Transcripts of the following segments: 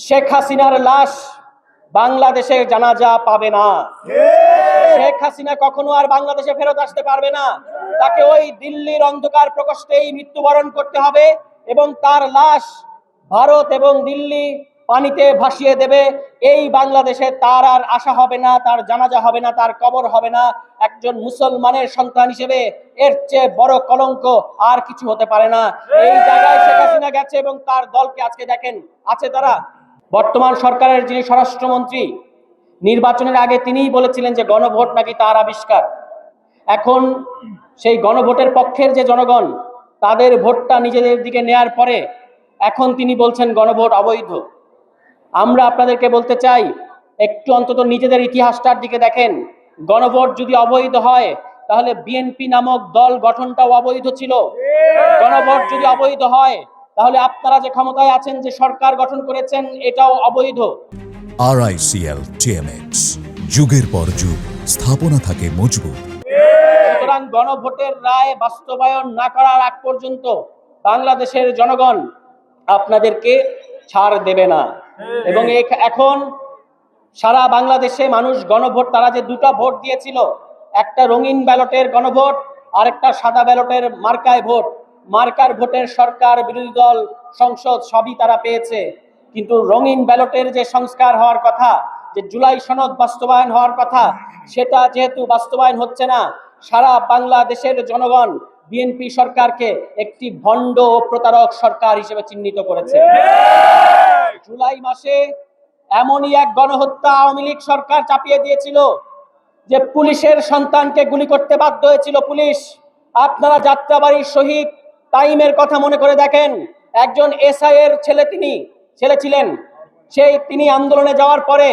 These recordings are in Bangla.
শেখ হাসিনার লাশ বাংলাদেশে জানাজা পাবে না। শেখ হাসিনা কখনো আর বাংলাদেশে ফেরত আসতে পারবে না। তাকে ওই দিল্লির অন্ধকার প্রকোষ্ঠেই মৃত্যুবরণ করতে হবে এবং তার লাশ ভারত এবং দিল্লি পানিতে ভাসিয়ে দেবে। এই বাংলাদেশে তার আর আশা হবে না, তার জানাজা হবে না, তার কবর হবে না। একজন মুসলমানের সন্তান হিসেবে এর চেয়ে বড় কলঙ্ক আর কিছু হতে পারে না। এই জায়গায় শেখ হাসিনা গেছে এবং তার দলকে আজকে দেখেন আছে তারা। বর্তমান সরকারের যিনি স্বরাষ্ট্রমন্ত্রী, নির্বাচনের আগে তিনিই বলেছিলেন যে গণভোট নাকি তার আবিষ্কার। এখন সেই গণভোটের পক্ষের যে জনগণ, তাদের ভোটটা নিজেদের দিকে নেয়ার পরে এখন তিনি বলছেন গণভোট অবৈধ। আমরা আপনাদেরকে বলতে চাই, একটু অন্তত নিজেদের ইতিহাসটার দিকে দেখেন। গণভোট যদি অবৈধ হয় তাহলে বিএনপি নামক দল গঠনটাও অবৈধ ছিল। গণভোট যদি অবৈধ হয় তাহলে আপনারা যে ক্ষমতায় আছেন, যে সরকার গঠন করেছেন, এটাও অবৈধ। RICL TMX, যুগের পর যুগ স্থাপনা থাকে মজবুত। সুতরাং গণভোটের রায় বাস্তবায়ন না করার আগ পর্যন্ত বাংলাদেশের জনগণ আপনাদেরকে ছাড় দেবে না। এবং এখন সারা বাংলাদেশে মানুষ গণভোট, তারা যে দুটো ভোট দিয়েছিল, একটা রঙিন ব্যালটের গণভোট আর একটা সাদা ব্যালটের মার্কায় ভোট। মার্কার ভোটের সরকার, বিরোধী দল, সংসদ সবই তারা পেয়েছে, কিন্তু রঙিন ব্যালটের যে সংস্কার হওয়ার কথা, যে জুলাই সনদ বাস্তবায়ন হওয়ার কথা, সেটা যেহেতু বাস্তবায়ন হচ্ছে না, সারা বাংলাদেশের জনগণ বিএনপি সরকারকে একটি ভণ্ড ও প্রতারক সরকার হিসেবে চিহ্নিত করেছে। জুলাই মাসে এমনই এক গণহত্যা আওয়ামী লীগ সরকার চাপিয়ে দিয়েছিল যে পুলিশের সন্তানকে গুলি করতে বাধ্য হয়েছিল পুলিশ। আপনারা যাত্রাবাড়ির শহীদ তাইমের কথা মনে করে দেখেন। একজন এসআই এর ছেলে ছিলেন। তিনি আন্দোলনে যাওয়ার পরে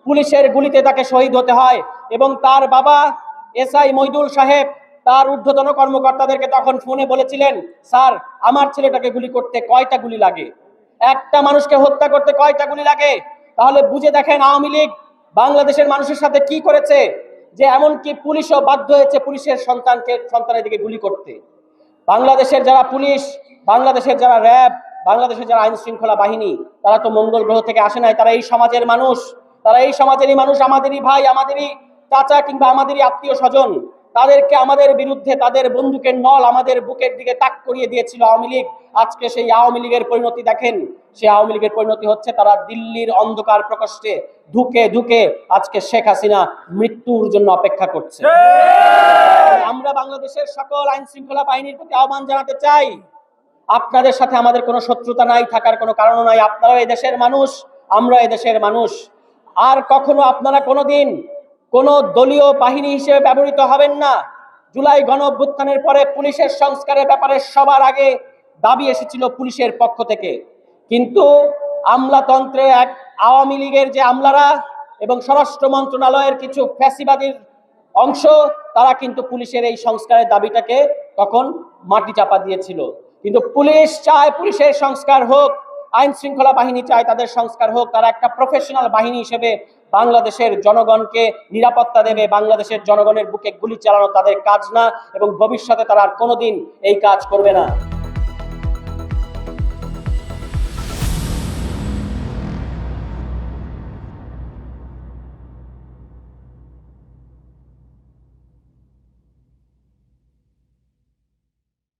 পুলিশের গুলিতে তাকে শহীদ হতে হয় এবং তার বাবা এসআই মইদুল সাহেব তার ঊর্ধ্বতন কর্মকর্তাদেরকে তখন ফোনে বলেছিলেন, স্যার, আমার ছেলেটাকে গুলি করতে কয়টা গুলি লাগে? একটা মানুষকে হত্যা করতে কয়টা গুলি লাগে? তাহলে বুঝে দেখেন আওয়ামী লীগ বাংলাদেশের মানুষের সাথে কি করেছে, যে এমনকি পুলিশও বাধ্য হয়েছে পুলিশের সন্তানের দিকে গুলি করতে। বাংলাদেশের যারা পুলিশ, বাংলাদেশের যারা র্যাব, বাংলাদেশের যারা আইন শৃঙ্খলা বাহিনী, তারা তো মঙ্গল গ্রহ থেকে আসে নাই। তারা এই সমাজের মানুষ, তারা এই সমাজেরই মানুষ, আমাদেরই ভাই, আমাদেরই চাচা কিংবা আমাদেরই আত্মীয় স্বজন। তাদেরকে আমাদের বিরুদ্ধে তাদের বন্দুকের নল আমাদের বুকের দিকে তাক করিয়ে দিয়েছিল আওয়ামী লীগ। আজকে সেই আওয়ামী লীগের পরিণতি দেখেন। সেই আওয়ামী লীগের পরিণতি হচ্ছে তারা দিল্লির অন্ধকার প্রকোষ্ঠে ঢুকে ঢুকে আজকে শেখ হাসিনা মৃত্যুর জন্য অপেক্ষা করছে। আমরা বাংলাদেশের সকল আইন শৃঙ্খলা বাহিনীর প্রতি আহ্বান জানাতে চাই, আপনাদের সাথে আমাদের কোনো শত্রুতা নাই, থাকার কোনো কারণও নাই। আপনারা এই দেশের মানুষ, আমরা এই দেশের মানুষ। আর কখনো আপনারা কোনোদিন কোনো দলীয় বাহিনী হিসেবে ব্যবহৃত হবেন না। জুলাই গণ অভ্যুত্থানের পরে পুলিশের সংস্কারের ব্যাপারে সবার আগে দাবি এসেছিল পুলিশের পক্ষ থেকে, কিন্তু আমলাতন্ত্রে আওয়ামী লীগের যে আমলারা এবং স্বরাষ্ট্র মন্ত্রণালয়ের কিছু ফ্যাসিবাদীর অংশ, তারা কিন্তু পুলিশের এই সংস্কারের দাবিটাকে তখন মাটি চাপা দিয়েছিল। কিন্তু পুলিশ চায় পুলিশের সংস্কার হোক, আইন শৃঙ্খলা বাহিনী চায় তাদের সংস্কার হোক। তারা একটা প্রফেশনাল বাহিনী হিসেবে বাংলাদেশের জনগণকে নিরাপত্তা দেবে। বাংলাদেশের জনগণের বুকে গুলি চালানো তাদের কাজ না এবং ভবিষ্যতে তারা আর কোনোদিন এই কাজ করবে না।